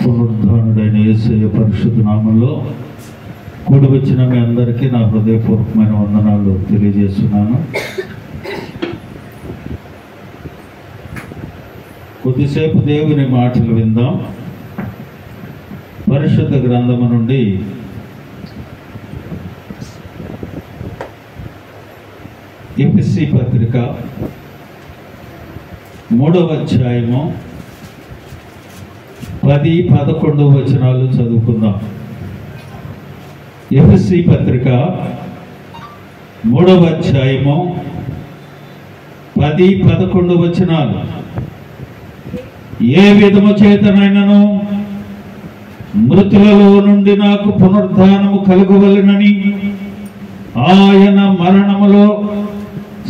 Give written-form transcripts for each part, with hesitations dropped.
పునరుద్ధానుడైన యేసయ్య పరిశుద్ధ నామంలో కూడి వచ్చిన మీ అందరికీ నా హృదయపూర్వకమైన వందనాలు తెలియజేస్తున్నాను. కొద్దిసేపు దేవుని మాటలు విందాం. పరిశుద్ధ గ్రంథము నుండి ఎఫెసీ పత్రిక 3వ అధ్యాయము 10-11 వచనాలు చదువుకుందాం. ఎఫెసీ పత్రిక 3వ అధ్యాయము 10-11 వచనాలు. ఏ విధము చేతనైనను మృతులలో నుండి నాకు పునరుద్ధానము కలుగవలెనని ఆయన మరణములో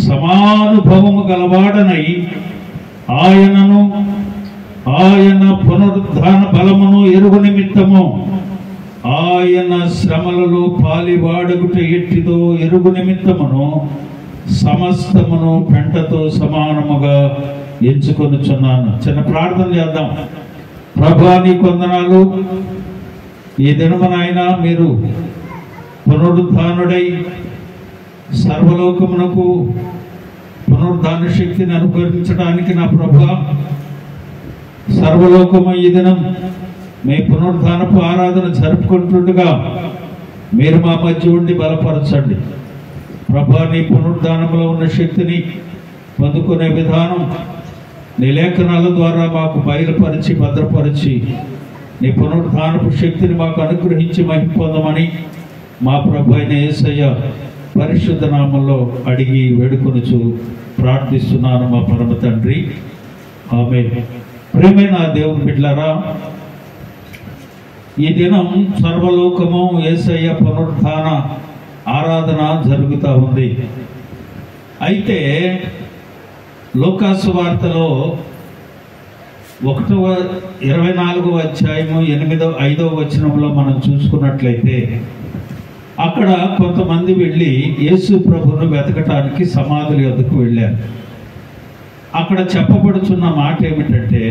సమానుభవము గలవాడనై ఆయనను ఆయన పునరుద్ధాన బలమును ఎరుగు నిమిత్తము ఆయన శ్రమలలో పాలివాడగుట ఎట్టిదో ఎరుగు నిమిత్తమును సమస్తమును పెంటతో సమానముగా ఎంచుకొనుచున్నాను. చిన్న ప్రార్థన చేద్దాం. ప్రభువా నీకు వందనాలు. ఈ దినమునైన మీరు పునరుద్ధానుడై సర్వలోకమునకు పునరుద్ధాన శక్తిని అనుగ్రహించడానికి నా ప్రభువా సర్వలోకము ఈ దినం మీ పునరుద్ధానపు ఆరాధన జరుపుకుంటుండగా మీరు మా మధ్య ఉండి బలపరచండి. ప్రభువా నీ పునరుద్ధానంలో ఉన్న శక్తిని పొందుకునే విధానం నీ లేఖనాల ద్వారా మాకు బయలుపరిచి భద్రపరిచి నీ పునరుద్ధానపు శక్తిని మాకు అనుగ్రహించి మహిమ పొందమని మా ప్రభు అయిన యేసయ్య పరిశుద్ధ నామంలో అడిగి వేడుకొనుచు ప్రార్థిస్తున్నాను మా పరమ తండ్రి, ఆమేన్. ప్రియమైన దేవుని బిడ్డలారా, ఈ దినం సర్వలోకము యేసయ్య పునరుద్ధాన ఆరాధన జరుగుతూ ఉంది. అయితే లూకాసు వార్తలో 24వ అధ్యాయము 5వ వచనంలో మనం చూసుకున్నట్లయితే అక్కడ కొంతమంది వెళ్ళి యేసు ప్రభువును వెతకటానికి సమాధుల యొద్దకు వెళ్ళారు. అక్కడ చెప్పబడుతున్న మాట ఏమిటంటే,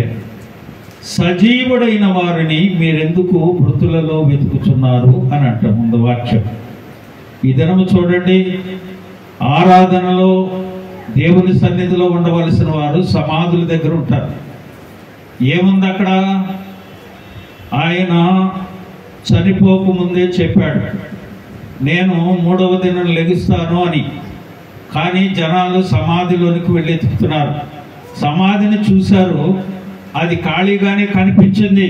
సజీవుడైన వారిని మీరెందుకు మృతులలో వెతుకుతున్నారు అని అంట ముందు వాక్యం. ఈ దినము చూడండి, ఆరాధనలో దేవుని సన్నిధిలో ఉండవలసిన వారు సమాధుల దగ్గర ఉంటారు. ఏముంది అక్కడ? ఆయన చనిపోక ముందే చెప్పాడు, నేను 3వ దినం లెగుస్తాను అని. కానీ జనాలు సమాధిలోనికి వెళ్ళి ఎత్తుకుతున్నారు. సమాధిని చూశారు, అది ఖాళీగానే కనిపించింది.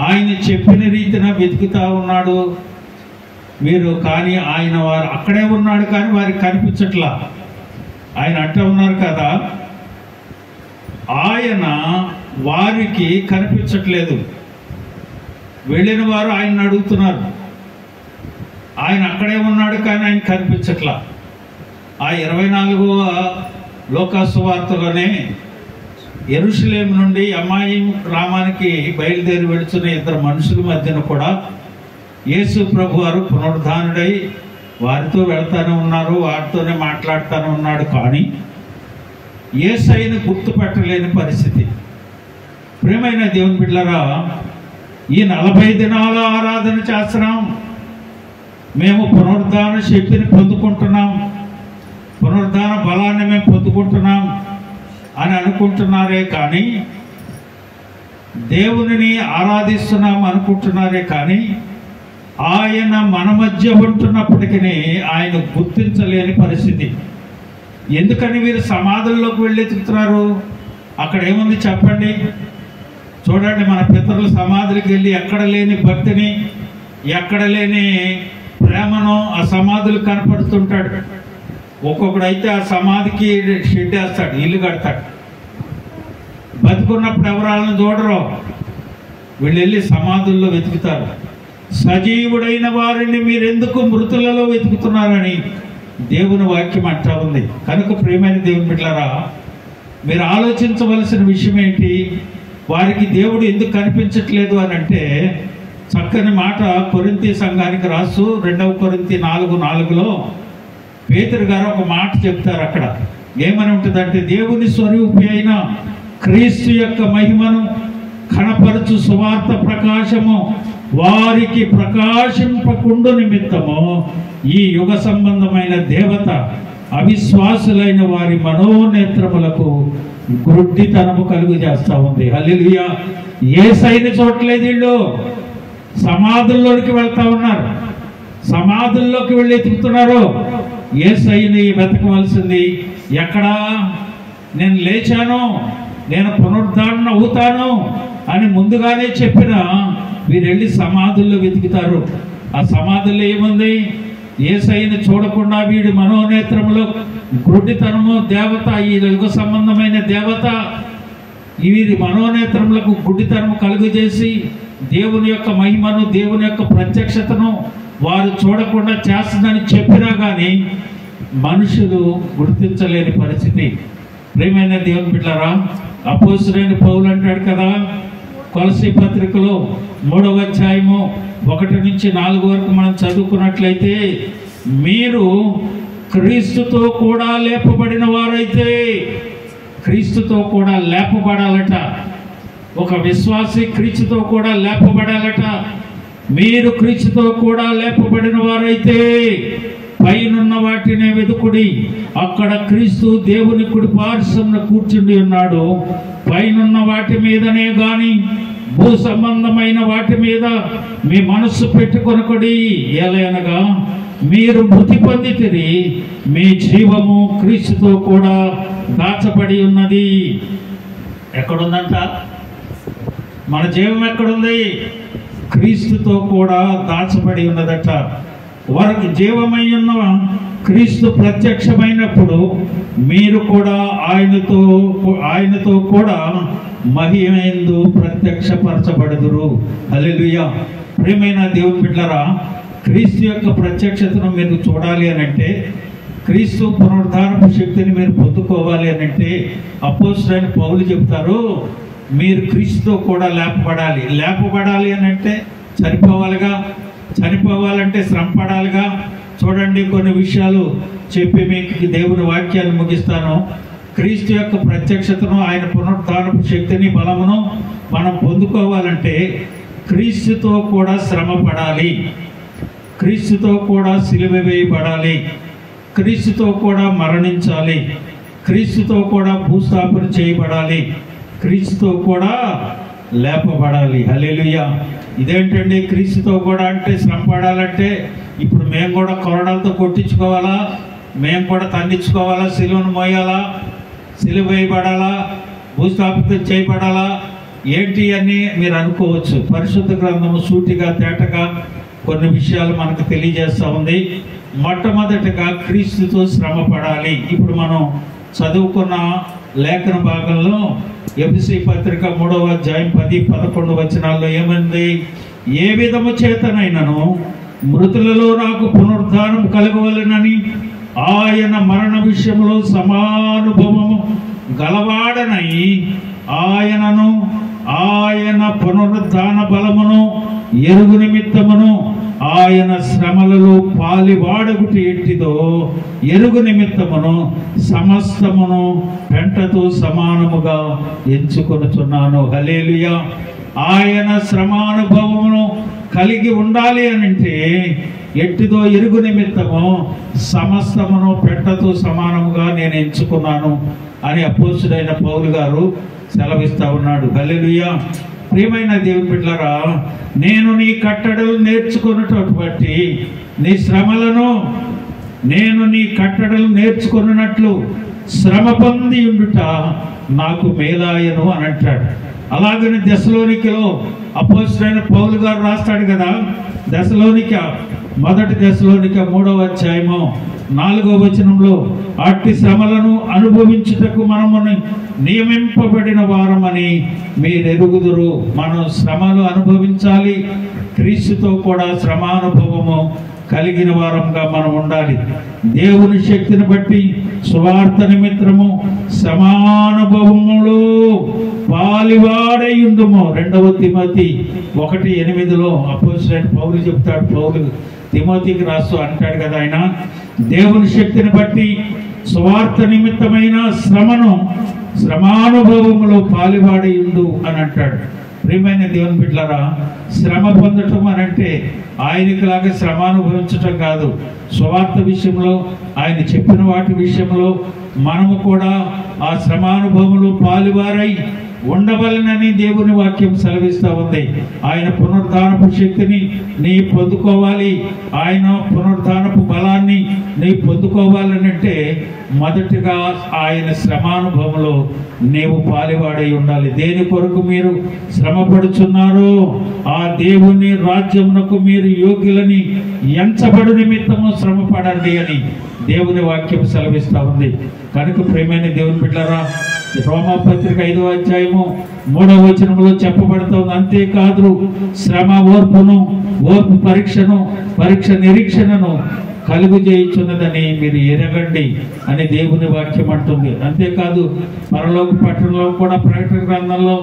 ఆయన చెప్పిన రీతిన వెతుకుతా ఉన్నాడు వీరు, కానీ ఆయన వారు అక్కడే ఉన్నాడు కానీ వారికి కనిపించట్లా. ఆయన అట్ట ఉన్నారు కదా, ఆయన వారికి కనిపించట్లేదు. వెళ్ళిన వారు ఆయన అడుగుతున్నారు, ఆయన అక్కడే ఉన్నాడు కానీ ఆయన కనిపించట్లా. ఆ 24వ లూకాసు వార్తలోనే యెరూషలేము నుండి అమ్మాయి గ్రామానికి బయలుదేరి వెళుతున్న 2 మనుషుల మధ్యన కూడా యేసు ప్రభు వారు పునరుద్ధానుడై వారితో వెళ్తానే ఉన్నారు, వారితోనే మాట్లాడుతూనే ఉన్నాడు. కానీ యేసయ్యను గుర్తుపట్టలేని పరిస్థితి. ప్రియమైన దేవుని బిడ్డలారా, ఈ 40 దినాల ఆరాధన చేస్తున్నాం, మేము పునరుద్ధాన శక్తిని పొందుకుంటున్నాం, పునరుద్ధాన బలాన్ని మేము పొందుకుంటున్నాం అని అనుకుంటున్నారే కానీ, దేవునిని ఆరాధిస్తున్నాం అనుకుంటున్నారే కానీ, ఆయన మన మధ్య ఉంటున్నప్పటికీ ఆయన గుర్తించలేని పరిస్థితి. ఎందుకని వీరు సమాధుల్లోకి వెళ్ళి ఎత్తుకుతున్నారు? అక్కడ ఏముంది చెప్పండి. చూడండి, మన పితరుల సమాధులకి వెళ్ళి ఎక్కడ లేని భక్తిని, ఎక్కడ లేని ప్రేమను ఆ సమాధులు కనపడుతుంటాడు. ఒక్కొక్కడైతే ఆ సమాధికి షెడ్ వేస్తాడు, ఇల్లు కడతాడు. బతుకున్నప్పుడు ఎవరాలను చూడరు, వీళ్ళు వెళ్ళి సమాధుల్లో వెతుకుతారు. సజీవుడైన వారిని మీరెందుకు మృతులలో వెతుకుతున్నారని దేవుని వాక్యం అంటా ఉంది. కనుక ప్రియమైన దేవుని బిడ్డలారా, మీరు ఆలోచించవలసిన విషయం ఏంటి? వారికి దేవుడు ఎందుకు కనిపించట్లేదు అని అంటే, చక్కని మాట కొరింథీ సంఘానికి రాసు 2వ కొరింథీ 4:4లో పేతురు గారు ఒక మాట చెప్తారు. అక్కడ ఏమని ఉంటుందంటే, దేవుని స్వరూపి అయిన క్రీస్తు యొక్క మహిమను కనపరచు సువార్త ప్రకాశము వారికి ప్రకాశింపకుండు నిమిత్తము ఈ యుగ సంబంధమైన దేవత అవిశ్వాసులైన వారి మనోనేత్రములకు గ్రుడ్డితనము కలుగు చేస్తా ఉంది. హల్లెలూయా. యేసయ్యని చూడలేదు, వీళ్ళు సమాధుల్లోకి వెళ్తా ఉన్నారు, సమాధుల్లోకి వెళ్ళి ఎతుకుతున్నారు. యేసయ్యని వెతకవలసింది ఎక్కడా? నేను లేచాను, నేను పునరుద్ధరణ అవుతాను అని ముందుగానే చెప్పిన వీరు వెళ్ళి సమాధుల్లో వెతుకుతారు. ఆ సమాధుల్లో ఏముంది? యేసయ్యని చూడకుండా వీడి మనోనేత్రములో గుడ్డితనము దేవత, ఈ యుగ సంబంధమైన దేవత వీరి మనోనేత్రములకు గుడ్డితనము కలుగజేసి దేవుని యొక్క మహిమను, దేవుని యొక్క ప్రత్యక్షతను వారు చూడకుండా చేస్తుందని చెప్పినా కానీ మనుషులు గుర్తించలేని పరిస్థితి. ప్రియమైన దేవుని బిడ్డలారా, అపోస్తలుడైన పౌలు అంటాడు కదా కొలస్సీ పత్రికలో 3వ అధ్యాయము 1 నుంచి 4 వరకు మనం చదువుకున్నట్లయితే, మీరు క్రీస్తుతో కూడా లేపబడిన వారైతే, క్రీస్తుతో కూడా లేపబడాలట. ఒక విశ్వాసి క్రీస్తుతో కూడా లేపబడాలట. మీరు క్రీస్తుతో కూడా లేపబడిన వారైతే పైనున్న వాటినే వెతుకుడి, అక్కడ క్రీస్తు దేవుని కుడి పార్శ్వమున కూర్చుండి ఉన్నాడు. పైనున్న వాటి మీదనే గాని భూ సంబంధమైన వాటి మీద మీ మనస్సు పెట్టుకొనకుడి. ఏలయనగా మీరు మృతి పొందితిరి, మీ జీవము క్రీస్తుతో కూడా దాచబడి ఉన్నది. ఎక్కడుందంట? మన జీవం ఎక్కడుంది? క్రీస్తుతో కూడా దాచబడి ఉన్నదట. వారికి జీవమై ఉన్న క్రీస్తు ప్రత్యక్షమైనప్పుడు మీరు కూడా ఆయనతో కూడా మహిమయందు ప్రత్యక్షపరచబడుదురు. హల్లెలూయా. ప్రియమైన దేవుని బిడ్డలారా, క్రీస్తు యొక్క ప్రత్యక్షతను మీరు చూడాలి అని అంటే, క్రీస్తు పునరుద్ధారపు శక్తిని మీరు పొందుకోవాలి అని అంటే, అపోస్తలుడైన పౌలు చెప్తారు, మీరు క్రీస్తుతో కూడా లేపబడాలి. లేపబడాలి అని అంటే చనిపోవాలిగా, చనిపోవాలంటే శ్రమ పడాలిగా. చూడండి, కొన్ని విషయాలు చెప్పి మీకు దేవుని వాక్యాన్ని ముగిస్తాను. క్రీస్తు యొక్క ప్రత్యక్షతను, ఆయన పునరుద్ధారపు శక్తిని, బలమును మనం పొందుకోవాలంటే క్రీస్తుతో కూడా శ్రమ పడాలి, క్రీస్తుతో కూడా సిలువ వేయబడాలి, క్రీస్తుతో కూడా మరణించాలి, క్రీస్తుతో కూడా భూస్థాపన చేయబడాలి, క్రీస్తుతో కూడా లేపబడాలి. హల్లెలూయా. ఇదేంటండి క్రీస్తుతో కూడా అంటే? శ్రమ పడాలంటే ఇప్పుడు మేము కూడా కొరడాలతో కొట్టించుకోవాలా? మేము కూడా తన్నించుకోవాలా? సిలువను మోయాలా? సిలువ వేయబడాలా? భూస్థాపితం చేయబడాలా? ఏంటి అని మీరు అనుకోవచ్చు. పరిశుద్ధ గ్రంథము సూటిగా తేటగా కొన్ని విషయాలు మనకు తెలియజేస్తూ ఉంది. మొట్టమొదటిగా క్రీస్తుతో శ్రమ పడాలి. ఇప్పుడు మనం చదువుకున్న లేఖన భాగంలో ఎఫెసీ పత్రిక 3వ అధ్యాయం 10-11 వచనాల్లో ఏమైంది? ఏ విధము చేతనైనను మృతులలో నాకు పునరుద్ధానం కలగవలెనని ఆయన మరణ విషయంలో సమానుభవము గలవాడనై ఆయనను, ఆయన పునరుద్ధాన బలమును ఎరుగు నిమిత్తమును, ఆయన శ్రమలలో పాలివాడగుటి ఎట్టిదో ఎరుగు నిమిత్తమును సమస్తమును పెంటతో సమానముగా ఎంచుకొనుచున్నాను. హల్లెలూయా. ఆయన శ్రమానుభవమును కలిగి ఉండాలి అని అంటే ఎట్టిదో ఎరుగు నిమిత్తము సమస్తమును పెంటతో సమానముగా నేను ఎంచుకున్నాను అని అపోస్తలుడైన పౌలు గారు సెలవిస్తా ఉన్నాడు. హల్లెలూయా. ప్రియమైన దేవుని బిడ్డలారా, నేను నీ కట్టడలు నేర్చుకున్నటువంటి నీ శ్రమలను, నేను నీ కట్టడలు నేర్చుకున్నట్లు శ్రమ పొంది ఉండుట నాకు మేలాయను అని అంటాడు. అలాగని దెసలోనికలో అపోస్తలుడైన పౌలు గారు రాస్తాడు కదా, మొదటి దెసలోనిక 3వ అధ్యాయము 4వ వచనంలో, అట్టి శ్రమలను అనుభవించుటకు మనము నియమింపబడిన వారమని మీరెరుగుదురు. మనం శ్రమలు అనుభవించాలి. క్రీస్తుతో కూడా శ్రమానుభవము కలిగిన వారంగా మనం ఉండాలి. దేవుని శక్తిని బట్టి సువార్త నిమిత్తము సమానుభవములో పాలివాడై ఉండుము. 2వ తిమోతి 1:8 అపోస్తలుడైన పౌలు చెప్తాడు. పౌలు తిమోతికి రాస్తూ అంటాడు కదా, ఆయన దేవుని శక్తిని బట్టి సువార్త నిమిత్తమైన శ్రమను సమానుభవములో పాలివాడై ఉండు అని అంటాడు. ప్రియమైన దేవుని బిడ్డలారా, శ్రమ పొందటం అని అంటే ఆయనకులాగా శ్రమ అనుభవించటం కాదు. సువార్త విషయంలో, ఆయన చెప్పిన వాటి విషయంలో మనము కూడా ఆ శ్రమానుభవంలో పాలువారై ఉండవలనని దేవుని వాక్యం సెలవిస్తూ ఉంది. ఆయన పునరుద్ధానపు శక్తిని నీ పొందుకోవాలి, ఆయన పునరుద్ధానపు బలాన్ని నీ పొందుకోవాలనంటే మొదటిగా ఆయన శ్రమానుభవంలో నీవు పాలివాడై ఉండాలి. దేని కొరకు మీరు శ్రమ పడుచున్నారో ఆ దేవుని రాజ్యమునకు మీరు యోగ్యులని ఎంచబడు నిమిత్తము శ్రమ పడండి అని దేవుని వాక్యం సెలవిస్తూ ఉంది. కనుక ప్రియమైన దేవుని బిడ్డలారా, రోమాపత్రిక 5వ అధ్యాయము 3వ వచనంలో చెప్పబడుతుంది. అంతేకాదు శ్రమ ఓర్పును, ఓర్పు పరీక్షను, పరీక్ష నిరీక్షణను కలుగు చేయుచున్నదని మీరు ఎరగండి అని దేవుని వాక్యం అంటుంది. అంతేకాదు పరలోక పట్టణంలో కూడా ప్రకటన గ్రంథంలో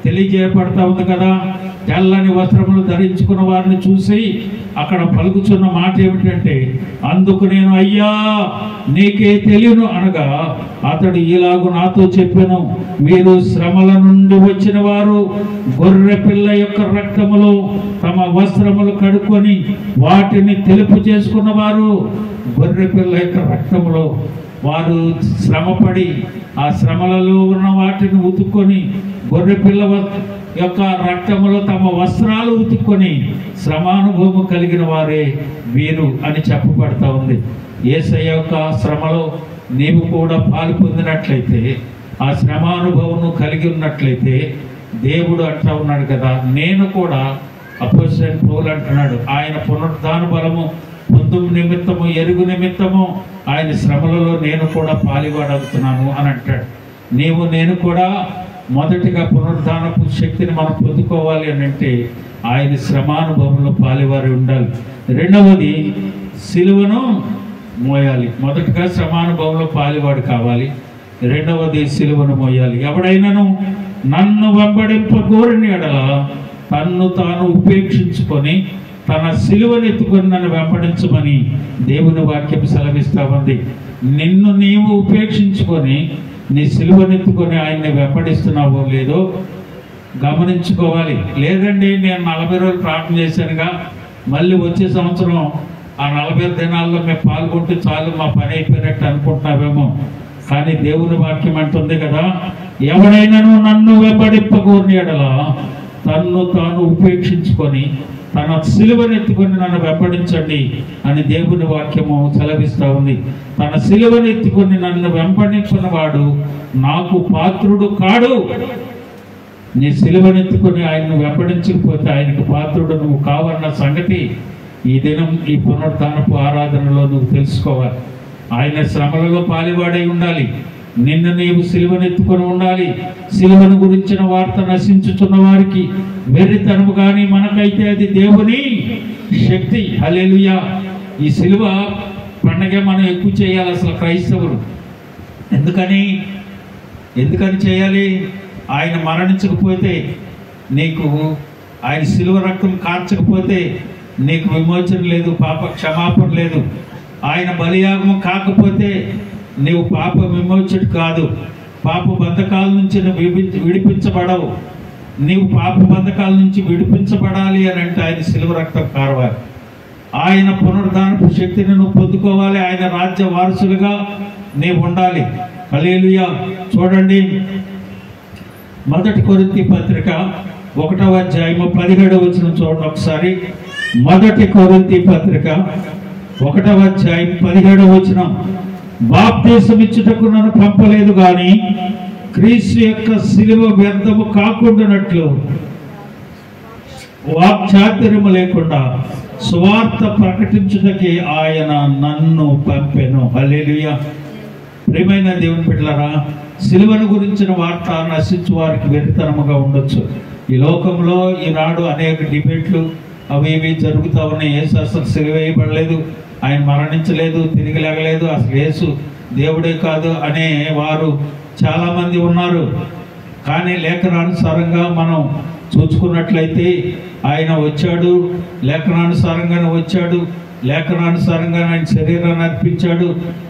తెలియజేయబడతా ఉంది కదా, తెల్లని వస్త్రములు ధరించుకున్న వారిని చూసి అక్కడ పలుకుచున్న మాట ఏమిటంటే, అందుకు నేను అయ్యా నీకే తెలియను అనగా అతడు ఇలాగు నాతో చెప్పెను, మీరు శ్రమల నుండి వచ్చిన వారు గొర్రె పిల్ల యొక్క రక్తములో తమ వస్త్రములు కడుక్కొని వాటిని తెలుపు చేసుకున్న వారు, గొర్రె పిల్ల యొక్క రక్తములో వారు శ్రమపడి ఆ శ్రమలలో ఉన్న వాటిని ఉతుక్కొని గొర్రె పిల్ల యొక్క రక్తములో తమ వస్త్రాలు ఉతుక్కొని శ్రమానుభవం కలిగిన వారే వీరు అని చెప్పబడతా ఉంది. యేసయ్య యొక్క శ్రమలో నీవు కూడా పాలు పొందినట్లయితే, ఆ శ్రమానుభవం కలిగి ఉన్నట్లయితే దేవుడు అంటా ఉన్నాడు కదా, నేను కూడా అపోస్తలుడైన పౌలు అంటున్నాడు, ఆయన పునరుద్ధాన బలము పొందు నిమిత్తము, ఎరుగు నిమిత్తము ఆయన శ్రమలలో నేను కూడా పాలివాడవుతున్నాను అని అంటాడు. నేను కూడా మొదటిగా పునరుద్ధానపు శక్తిని మనం పొందుకోవాలి అని అంటే ఆయన శ్రమానుభవంలో పాలివారి ఉండాలి. రెండవది సిలువను మోయాలి. మొదటిగా శ్రమానుభవంలో పాలివాడు కావాలి, రెండవది సిలువను మోయాలి. ఎవడైనాను నన్ను వెంబడింపగోరిన ఎడల తన్ను తాను ఉపేక్షించుకొని తన సిలువనెత్తుకొని నన్ను వెంబడించమని దేవుని వాక్యం సెలవిస్తా ఉంది. నిన్ను నీవు ఉపేక్షించుకొని నీ సిలువనెత్తుకొని ఆయన్ని వెంబడిస్తున్నావో లేదో గమనించుకోవాలి. లేదండి నేను 40 రోజులు ప్రార్థన చేశానుగా, మళ్ళీ వచ్చే సంవత్సరం ఆ 40 దినాల్లో మేము పాల్గొంటే చాలు మా పని అయిపోయినట్టు అనుకుంటున్నావేమో. కానీ దేవుని వాక్యం అంటుంది కదా, ఎవడైనాను నన్ను వెంబడింపగోరిన ఎడల తన్ను తాను ఉపేక్షించుకొని తన సిలువనెత్తుకొని నన్ను వెంబడించండి అని దేవుని వాక్యము సెలవిస్తూ ఉంది. తన సిలువనెత్తుకొని నన్ను వెంబడించినవాడు నాకు పాత్రుడు కాడు. నీ సిలువనెత్తుకొని ఆయన్ను వెంబడించకపోతే ఆయనకు పాత్రుడు నువ్వు కావన్న సంగతి ఈ దినం ఈ పునరుద్ధానపు ఆరాధనలో నువ్వు తెలుసుకోవాలి. ఆయన శ్రమలలో పాలివాడై ఉండాలి. నిన్ను నీవు సిలువనెత్తుకొని ఉండాలి. సిలువను గురించిన వార్త నశించుతున్న వారికి వెర్రితనము కానీ మనకైతే అది దేవుని శక్తి. హల్లెలూయా. ఈ సిలువ పండగ మనం ఎక్కువ చేయాలి అసలు క్రైస్తవులు. ఎందుకని చేయాలి? ఆయన మరణించకపోతే నీకు, ఆయన సిలువ రక్తం కార్చకపోతే నీకు విమోచన లేదు, పాప క్షమాపణ లేదు. ఆయన బలియాగం కాకపోతే నీవు పాప విమోచన కాదు, పాప బంధకాల నుంచి నువ్వు విడిపించబడవు. నీవు పాప బంధకాల నుంచి విడిపించబడాలి అని అంటే ఆయన సిలువ రక్తం కారవాలి. ఆయన పునరుద్ధానపు శక్తిని నువ్వు పొందుకోవాలి. ఆయన రాజ్య వారసులుగా నీవు ఉండాలి. హల్లెలూయా. చూడండి, 1 కొరింథీ పత్రిక 1వ అధ్యాయము 17వ వచనం చూడండి ఒకసారి. 1 కొరింథీ పత్రిక 1వ అధ్యాయం 17వ వచనం. బాప్తీసం ఇచ్చుటకు నన్ను పంపలేదు గాని క్రీస్తు యొక్క సిలువ వ్యర్థము కాకుండానట్లు వాక్చాతుర్యము లేకుండా సువార్త ప్రకటించుటకి ఆయన నన్ను పంపెను. హల్లెలూయా. ప్రియమైన దేవుని బిడ్డలారా, సిలువను గురించిన వార్త నశించు వారికి వెరితనముగా ఉండొచ్చు. ఈ లోకంలో ఈనాడు అనేక డిబేట్లు అవి ఇవి జరుగుతూ ఉన్నాయి. యేసు అసలు సిలువ వేయబడలేదు, ఆయన మరణించలేదు, తిరిగి లేగలేదు, అసలు యేసు దేవుడే కాదు అనే వారు చాలామంది ఉన్నారు. కానీ లేఖనానుసారంగా మనం చూసుకున్నట్లయితే ఆయన వచ్చాడు, లేఖనానుసారంగానే వచ్చాడు, లేఖనానుసారంగా ఆయన శరీరాన్ని అర్పించాడు,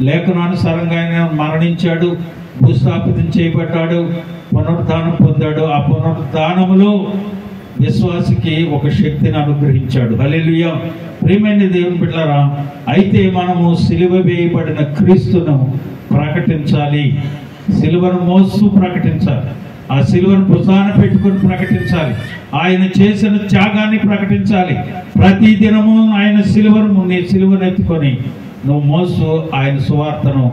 లేఖనానుసారంగా ఆయన మరణించాడు, భూస్థాపితం చేయబడ్డాడు, పునరుద్ధానం పొందాడు. ఆ పునరుద్ధానములో విశ్వాసికి ఒక శక్తిని అనుగ్రహించాడు. హల్లెలూయా. ప్రియమైన దేవుని బిడ్డలారా, అయితే మనము సిలువ వేయబడిన క్రీస్తును ప్రకటించాలి. సిలువను మోస్తూ ప్రకటించాలి. ఆ సిలువను భుజాన పెట్టుకొని ప్రకటించాలి. ఆయన చేసిన త్యాగాన్ని ప్రకటించాలి. ప్రతి దినము ఆయన సిలువను నీ సిలువను ఎత్తుకొని నువ్వు మోస్తూ ఆయన సువార్తను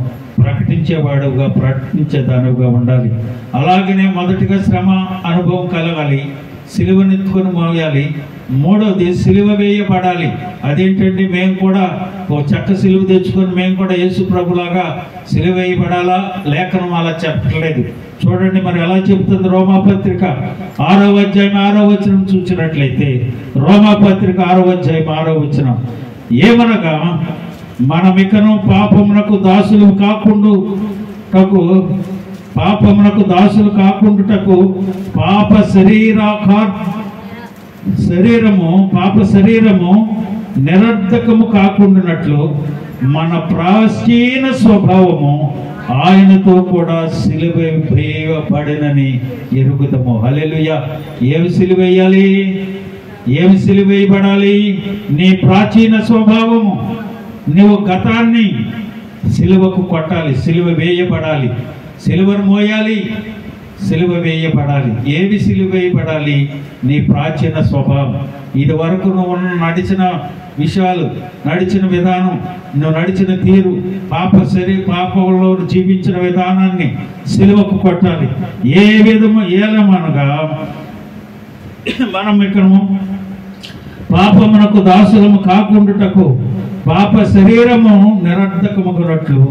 ప్రకటించేవాడుగా ప్రకటించేదానుగా ఉండాలి. అలాగనే మొదటిగా శ్రమ అనుభవం కలగాలి, సిలువనెత్తుకొని మోయాలి. మూడవది సిలువ వేయబడాలి. అదేంటండి, మేము కూడా ఓ చక్క సిలువ తెచ్చుకొని మేము కూడా యేసు ప్రభులాగా సిలువ వేయబడాలా? లేఖనం అలా చెప్పట్లేదు. చూడండి మరి ఎలా చెబుతుంది రోమాపత్రిక 6వ అధ్యాయం 6వ వచనం చూసినట్లయితే, రోమాపత్రిక 6వ అధ్యాయం 6వ వచనం ఏమనగా, మనమికను పాపమునకు దాసులు కాకుండుటకు పాప శరీరము నిరర్ధకము కాకుండానట్లు మన ప్రాచీన స్వభావము ఆయనతో కూడా సిలువ వేయబడినని ఎరుగుదము. హల్లెలూయా. ఏమి సిలువ వేయాలి? ఏమి సిలువ వేయబడాలి? నీ ప్రాచీన స్వభావము, నువ్వు గతాన్ని సిలువకు కొట్టాలి, సిలువ వేయబడాలి, సిలువను మోయాలి, సిలువ వేయబడాలి. ఏవి సిలువ వేయబడాలి? నీ ప్రాచీన స్వభావం. ఇది వరకు నువ్వు నడిచిన విషయాలు, నడిచిన విధానం, నువ్వు నడిచిన తీరు, పాపంలో జీవించిన విధానాన్ని సిలువకు కొట్టాలి. ఏ విధము ఏలమనగా, మనం ఇక్కడ పాపమునకు దాసులము కాకుండుటకు పాప శరీరము నిరర్ధకమగునట్లు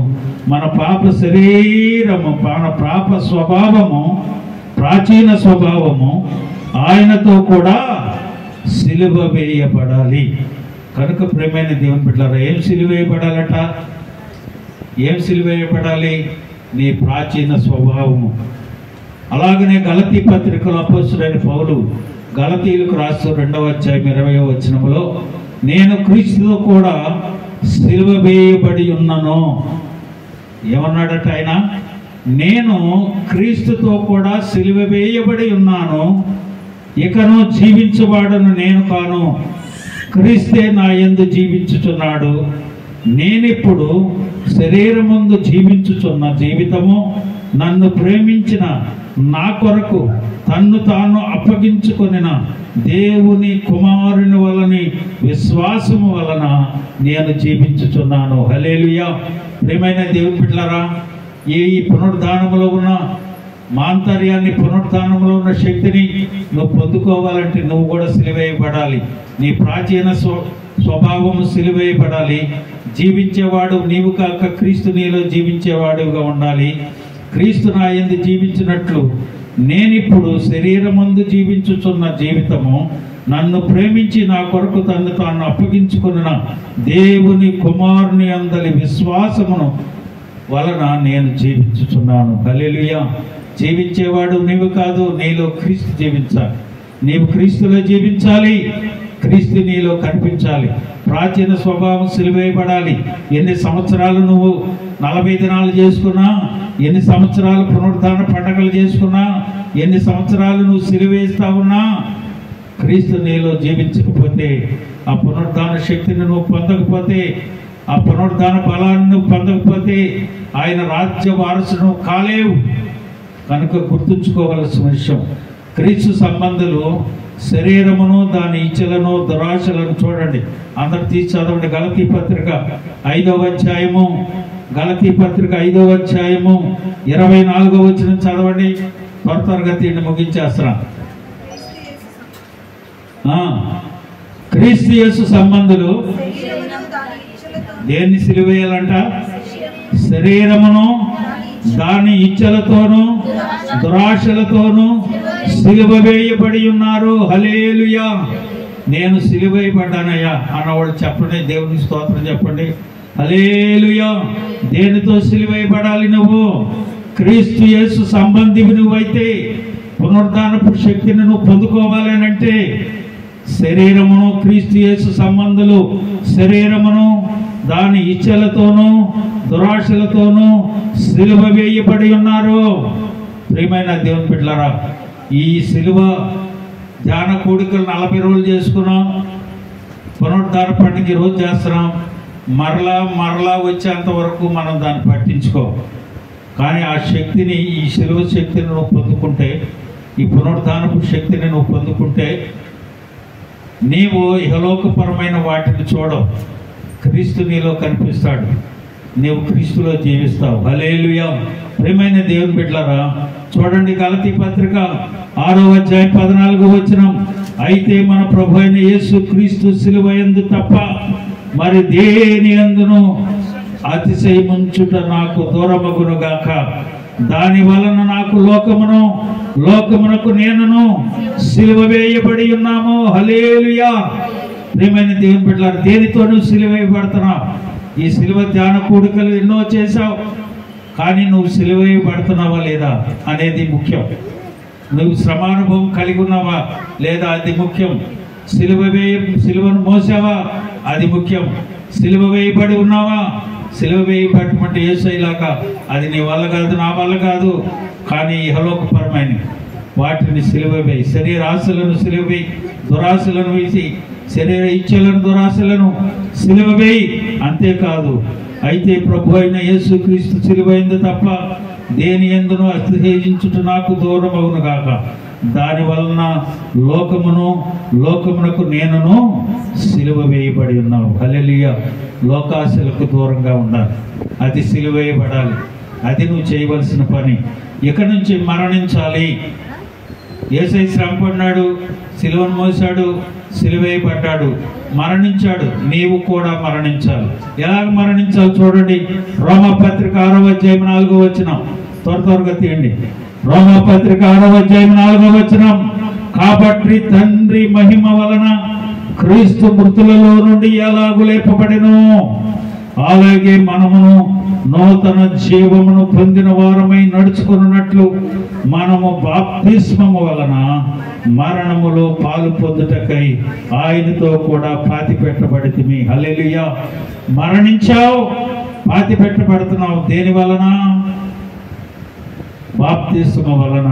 మన పాప శరీరము, మన పాప స్వభావము, ప్రాచీన స్వభావము ఆయనతో కూడా సిలువ వేయబడాలి. కనుక ప్రియమైన దేవుని బిడ్డలారా, ఏం సిలువ వేయబడాలట? ఏం సిలువ వేయబడాలి? నీ ప్రాచీన స్వభావము. అలాగనే గలతీ పత్రికలో అపోస్తలుడైన పౌలు గలతీయులకు రాస్తూ 2వ అధ్యాయం 20వ వచనములో, నేను క్రీస్తుతో కూడా సిలువ వేయబడి ఉన్నాను. ఏమన్నాడట ఆయన? నేను క్రీస్తుతో కూడా సిలువ వేయబడి ఉన్నాను, ఇకను జీవించువాడను నేను కాను, క్రీస్తే నా యందు జీవించుచున్నాడు. నేనిప్పుడు శరీరమందు జీవించుచున్న జీవితము నన్ను ప్రేమించిన నా కొరకు తన్ను తాను అప్పగించుకొనిన దేవుని కుమారుని వలని విశ్వాసము వలన నేను జీవించుచున్నాను. హల్లెలూయా. ప్రియమైన దేవుని బిడ్డలారా, ఈ పునరుద్ధానములో ఉన్న మాంతర్యాన్ని, పునరుద్ధానంలో ఉన్న శక్తిని నువ్వు పొందుకోవాలంటే నువ్వు కూడా సిలువేయబడాలి. నీ ప్రాచీన స్వభావము సిలువేయబడాలి. జీవించేవాడు నీవు కాక క్రీస్తు నీలో జీవించేవాడుగా ఉండాలి. క్రీస్తు నా యందు జీవించినట్లు నేనిప్పుడు శరీరమందు జీవించుచున్న జీవితము నన్ను ప్రేమించి నా కొరకు తను తాను అప్పగించుకున్న దేవుని కుమారుని అందలి విశ్వాసమును వలన నేను జీవించుచున్నాను. హల్లెలూయా. జీవించేవాడు నీవు కాదు, నీలో క్రీస్తు జీవించాలి. నీవు క్రీస్తులో జీవించాలి, క్రీస్తు నీలో కనిపించాలి. ప్రాచీన స్వభావం సిలువేయబడాలి. ఎన్ని సంవత్సరాలు నువ్వు 40 దినాలు చేసుకున్నా, ఎన్ని సంవత్సరాలు పునరుద్ధాన పండగలు చేసుకున్నా, ఎన్ని సంవత్సరాలు నువ్వు సిలువేస్తా ఉన్నా, క్రీస్తు నీలో జీవించకపోతే, ఆ పునరుద్ధాన శక్తిని నువ్వు పొందకపోతే, ఆ పునరుద్ధాన బలాన్ని నువ్వు పొందకపోతే ఆయన రాజ్య వారసును కాలేవు. కనుక గుర్తుంచుకోవలసిన విషయం, క్రీస్తు సంబంధులు శరీరమును దాని ఇచ్చలను దురాశలను చూడండి. అందరు తీసి చదవండి. గలతీ పత్రిక 5వ అధ్యాయము, గలతీ పత్రిక 5వ అధ్యాయము 24వ వచనం చదవండి. త్వరగా తీయండి, ముగించేస్తున్నా. క్రీస్తు యేసు సంబంధులు దేన్ని సిలువేయాలంట? శరీరమును దాని ఇచ్చలతోనూ దురాశలతోనూ సిలువ వేయబడి ఉన్నారు. హల్లెలూయా. నేను సిలువ వేయబడ్డానయ్యా అన్నవాళ్ళు చెప్పండి, దేవుని స్తోత్రం చెప్పండి. హల్లెలూయా. దేనితో సిలువ వేయబడాలి? నువ్వు క్రీస్తు యేసు సంబంధివి నువ్వైతే, పునరుద్ధానపు శక్తిని నువ్వు పొందుకోవాలి అంటే శరీరమును, క్రీస్తు యేసు సంబంధులు శరీరమును దాని ఇచ్చలతోనూ దురాశలతోనూ సిలువ వేయబడి ఉన్నారు. ప్రియమైన దేవుని బిడ్డలారా, ఈ సిలువ ధ్యాన కూడికలు 40 రోజులు చేసుకున్నాం, పునరుద్ధాన పండుగ రోజు చేస్తున్నాం. మరలా వచ్చేంత వరకు మనం దాన్ని పట్టించుకో. కానీ ఆ శక్తిని, ఈ శిలువ శక్తిని నువ్వు పొందుకుంటే, ఈ పునరుద్ధానపు శక్తిని నువ్వు పొందుకుంటే నీవు ఇహలోకపరమైన వాటిని చూడవు, క్రీస్తు నీలో కనిపిస్తాడు, నీవు క్రీస్తులో జీవిస్తావు. హల్లెలూయా. ప్రియమైన దేవుని బిడ్డలారా, చూడండి గలతీ పత్రిక 6వ అధ్యాయం 14వ వచనం. అయితే మన ప్రభు అయిన యేసు క్రీస్తు శిలువ యందు తప్ప మరి దేని యందును అతిశయముంచుట నాకు దూరమగును గాక. దాని వలన నాకు లోకమునకు నేనును సిలువ వేయబడి ఉన్నాము. హల్లెలూయా. ప్రియమైన దేవుని బిడ్డలారా, దేనితోనూ సిలువ వేయబడుతున్నావు. ఈ సిలువ ధ్యాన కూడికలు ఎన్నో చేశావు, కానీ నువ్వు సిలువ వేయబడుతున్నావా లేదా అనేది ముఖ్యం. నువ్వు శ్రమానుభవం కలిగి ఉన్నావా లేదా అది ముఖ్యం. సిలువను మోసావా అది ముఖ్యం. సిలువ వేయబడి ఉన్నావా, సిలువ వేయబడినటువంటి యేసయ్యలాగా అది నీ వల్ల కాదు, నా వల్ల కాదు. కానీ ఇహలోకపరమైన వాటిని సిలువ వేయి. శరీర ఆశలను సిలువ వేయి, దురాశలను వేసి శరీర ఇచ్చలను దురాశలను సిలువ వేయి. అంతేకాదు, అయితే ప్రభు అయిన యేసు క్రీస్తు సిలువైంది తప్ప దేని యందును అతిశయించుట నాకు దూరమగును గాక. దాని వలన లోకమునకు నేనును సిలువ వేయబడి ఉన్నావు. హల్లెలూయా. లోకాశలకు దూరంగా ఉండాలి, అది సిలువ వేయబడాలి. అది నువ్వు చేయవలసిన పని. ఇక నుంచి మరణించాలి. యేసయ్య శ్రమ పడినాడు, సిలువను మోసాడు, సిలువ వేయబడ్డాడు, మరణించాడు. నీవు కూడా మరణించాలి. ఎలాగ మరణించాలి చూడండి. రోమాపత్రిక 6వ అధ్యాయం 4వ వచనం. త్వరగా తీయండి. రోమాపత్రిక 6వ అధ్యాయం 4వ వచనం. కాబట్టి తండ్రి మహిమ వలన క్రీస్తు మృతులలో నుండి ఎలాగు లేపబడెను, అలాగే మనమును నూతన జీవమును పొందిన వారమై నడుచుకున్నట్లు మనము బాప్తిస్మము వలన మరణములో పాలు పొందుటకై ఆయనతో కూడా పాతి పెట్టబడితిమి. హల్లెలూయా. మరణించావు, పాతి పెట్టబడుతున్నావు. దేని వలన? బాప్తిస్మ వలన.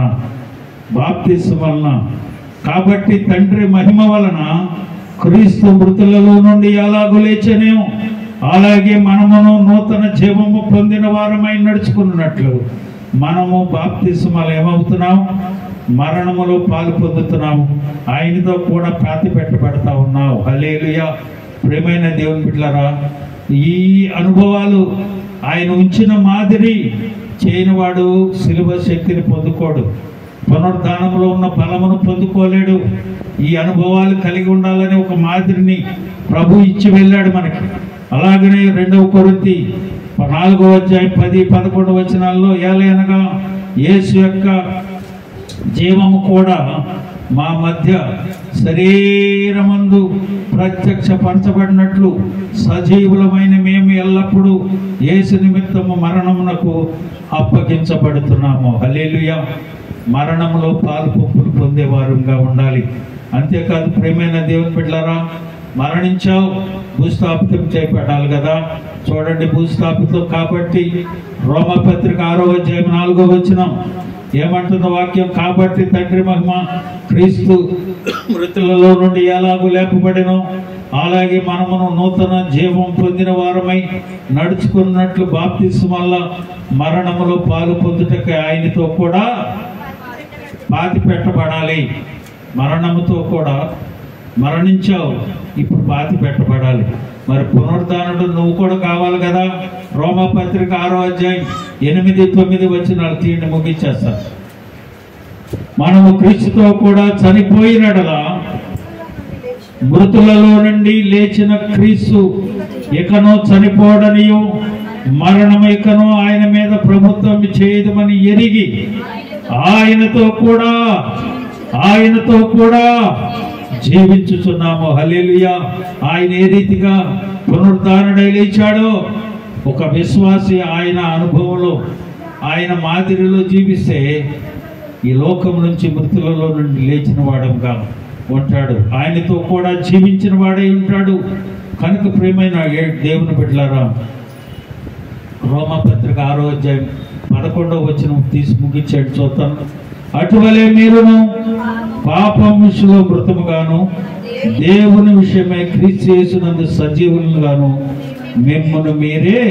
బాప్తిస్మ వలన. కాబట్టి తండ్రి మహిమ వలన క్రీస్తు మృతులలో నుండి ఎలాగూ లేచెను, అలాగే మనమును నూతన జీవము పొందిన వారమై నడుచుకున్నట్లు మనము బాప్తిస్మలు ఏమవుతున్నాం? మరణములో పాలు పొందుతున్నాము, ఆయనతో కూడా పాతి పెట్టబడతా ఉన్నావు. హల్లెలూయా. ప్రియమైన దేవుని బిడ్డలారా, ఈ అనుభవాలు ఆయన ఉంచిన మాదిరి చేయనివాడు సిలువ శక్తిని పొందుకోడు, పునరుద్ధానంలో ఉన్న బలమును పొందుకోలేడు. ఈ అనుభవాలు కలిగి ఉండాలని ఒక మాదిరిని ప్రభు ఇచ్చి వెళ్ళాడు మనకి. అలాగనే 2వ కొరింథీ 4వ అధ్యాయం 10-11 వచనాల్లో ఏలయనగా యేసు యొక్క జీవము కూడా మా మధ్య శరీరమందు ప్రత్యక్షపరచబడినట్లు సజీవులమైన మేము ఎల్లప్పుడూ యేసు నిమిత్తము మరణమునకు అప్పగించబడుతున్నాము. హల్లెలూయా. మరణములో పాలు పంపులు పొందేవారుగా ఉండాలి. అంతేకాదు ప్రియమైన దేవుని బిడ్డలారా, మరణించావు, భూస్థాపితం చేయబడాలి కదా. చూడండి, భూస్థాపితం కాబట్టి రోమపత్రిక 6వ అధ్యాయం 4వ వచనం ఏమంటున్న వాక్యం? కాబట్టి తండ్రి మహిమ క్రీస్తు మృతులలో నుండి ఎలాగూ లేపబడెను, అలాగే మనమును నూతన జీవం పొందిన వారమై నడుచుకున్నట్లు బాప్తిస్మం వల్ల మరణములో పాలు పొందుటకై ఆయనతో కూడా పాతి పెట్టబడాలి. మరణముతో కూడా మరణించావు, ఇప్పుడు పాతి పెట్టబడాలి. మరి పునరుద్ధానుడు నువ్వు కూడా కావాలి కదా. రోమపత్రిక 6వ అధ్యాయం 8-9 వచనాలు తీయండి, ముగించేస్తారు. మనము క్రీస్తుతో కూడా చనిపోయినడలా మృతులలో నుండి లేచిన క్రీస్తు ఇకను చనిపోడనియు మరణము ఇకను ఆయన మీద ప్రభుత్వం చేయదమని ఎరిగి ఆయనతో కూడా జీవించుచున్నాము. హల్లెలూయా. ఆయన ఏ రీతిగా పునరుద్ధానుడై లేచాడో ఒక విశ్వాసి ఆయన అనుభవంలో, ఆయన మాదిరిలో జీవిస్తే ఈ లోకం నుంచి మృతులలో నుండి లేచిన వాడంగా ఉంటాడు, ఆయనతో కూడా జీవించిన వాడై ఉంటాడు. కనుక ప్రియమైన దేవుని బిడ్డలారా, రోమపత్రిక 6వ అధ్యాయం 11వ వచనం తీసి ముగించాడు, చూస్తాను. అటువలే మీరును పాపము విషయంలో మృతముగాను దేవుని విషయమై క్రీస్తు యేసునందు సజీవులుగాను మిమ్మల్ని మీరే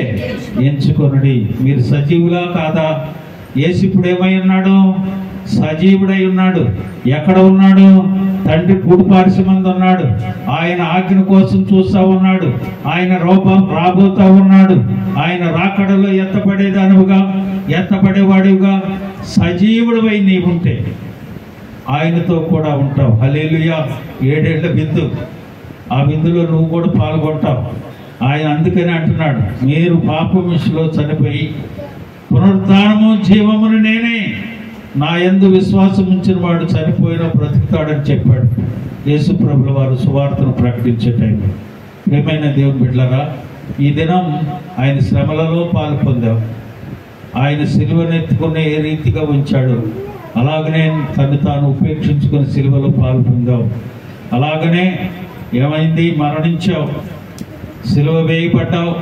ఎంచుకొనుడి. మీరు సజీవులా కాదా? యేసు ఇప్పుడు ఏమై ఉన్నాడు? సజీవుడై ఉన్నాడు. ఎక్కడ ఉన్నాడు? తండ్రి కూడిపార్శ్వమందు ఉన్నాడు. ఆయన ఆజ్ఞ కోసం చూస్తా ఉన్నాడు. ఆయన రాబోతా ఉన్నాడు. ఆయన రాకడలో ఎత్తపడేవాడిగా సజీవుడివై నీవుంటే ఆయనతో కూడా ఉంటావు. హల్లెలూయా. 7 ఏళ్ల బిందు, ఆ బిందులో నువ్వు కూడా పాల్గొంటావు. ఆయన అందుకని అంటున్నాడు, మీరు పాపం విషయంలో చనిపోయి పునరుద్ధానము జీవమును నేనే, నా యందు విశ్వాసం ఉంచిన వాడు చనిపోయినా బ్రతుకుతాడని చెప్పాడు యేసు ప్రభుల వారు సువార్తను ప్రకటించే టైంలో. ప్రియమైన దేవుని బిడ్డలారా, ఈ దినం ఆయన శ్రమలలో పాలు పొందాం. ఆయన సిలువనెత్తుకుని ఏ రీతిగా ఉంచాడు, అలాగనే తను తాను ఉపేక్షించుకుని సిలువలో పాలు పొందాం. అలాగనే ఏమైంది? మరణించావు, సిలువ వేయబడ్డావు,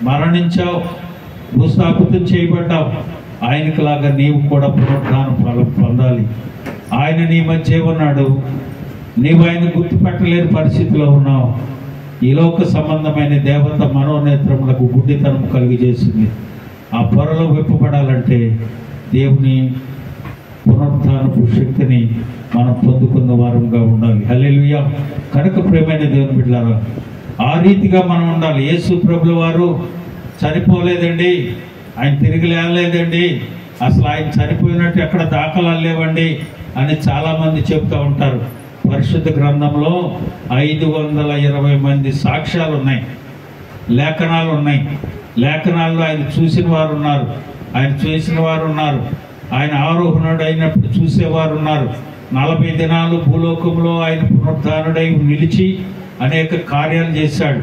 మరణించావు, భూస్థాపితం చేయబడ్డావు. ఆయనకు లాగా నీవు కూడా పునరుద్ధాన ఫలం పొందాలి. ఆయన నీ మధ్య ఉన్నాడు. నీవు ఆయన గుర్తుపెట్టలేని పరిస్థితిలో ఉన్నావు. ఈ లోక సంబంధమైన దేవత మనోనేత్రములకు గుడ్డితనం కలిగజేసింది. ఆ పొరలో విప్పబడాలంటే దేవుని పునరుద్ధానపు శక్తిని మనం పొందుకున్న వారంగా ఉండాలి. హల్లెలూయా. కనుక ప్రియమైన దేవుని బిడ్డలారా, ఆ రీతిగా మనం ఉండాలి. యేసు ప్రభుల వారు చనిపోలేదండి, ఆయన తిరిగి లేవలేదండి, అసలు ఆయన చనిపోయినట్టు ఎక్కడ దాఖలాలు లేవండి అని చాలామంది చెప్తూ ఉంటారు. పరిశుద్ధ గ్రంథంలో 520 మంది సాక్ష్యాలు ఉన్నాయి, లేఖనాలు ఉన్నాయి. లేఖనాల్లో ఆయన చూసిన వారు ఉన్నారు, ఆయన చేసిన వారు ఉన్నారు, ఆయన ఆరోహణుడు అయినప్పుడు చూసేవారు ఉన్నారు. 40 దినాలు భూలోకంలో ఆయన పునరుద్ధానుడై నిలిచి అనేక కార్యాలు చేశాడు.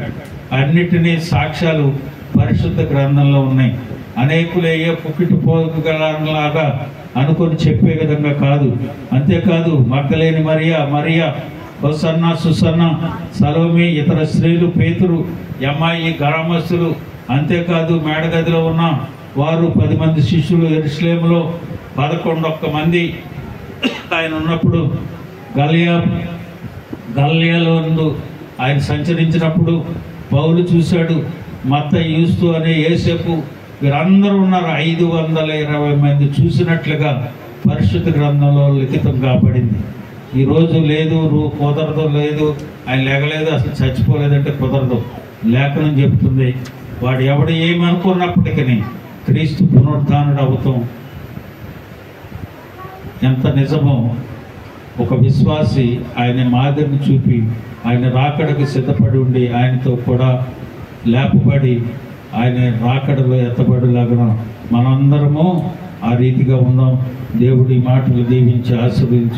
అన్నిటినీ సాక్ష్యాలు పరిశుద్ధ గ్రంథంలో ఉన్నాయి. అనేకులు అయ్యే పుక్కిటి పోగలలాగా అనుకొని చెప్పే విధంగా కాదు. అంతేకాదు, మగ్దలేని మరియా, హోసన్న, సుసన్న, సలోమి, ఇతర స్త్రీలు, పేతురు, యమ్మాయి, గ్రామస్తులు, అంతేకాదు మేడగదిలో ఉన్న వారు 10 మంది శిష్యులు, యెరూషలేములో 11 మంది ఆయన ఉన్నప్పుడు, గలిలయలో ఆయన సంచరించినప్పుడు పౌలు చూశాడు. మత్తయి, యూస్తు అనే యోసేపు, వీరందరూ ఉన్నారు. 520 మంది చూసినట్లుగా పరిశుద్ధ గ్రంథంలో లిఖితం కాబడింది. ఈరోజు లేదు, కుదరదు, లేదు ఆయన లేగలేదు, అసలు చచ్చిపోలేదంటే కుదరదు. లేఖనం చెప్తుంది, వాడు ఎవడు ఏమనుకున్నప్పటికీ క్రీస్తు పునరుద్ధానుడు అవుతాం ఎంత నిజమో ఒక విశ్వాసి ఆయన మాదిరిని చూపి ఆయన రాకడకు సిద్ధపడి ఉండి ఆయనతో కూడా లేపబడి ఆయన రాకడలో ఎత్తబడిలాగా మనందరము ఆ రీతిగా ఉన్నాం. దేవుడి మాటలు దీవించి ఆశీర్వదించి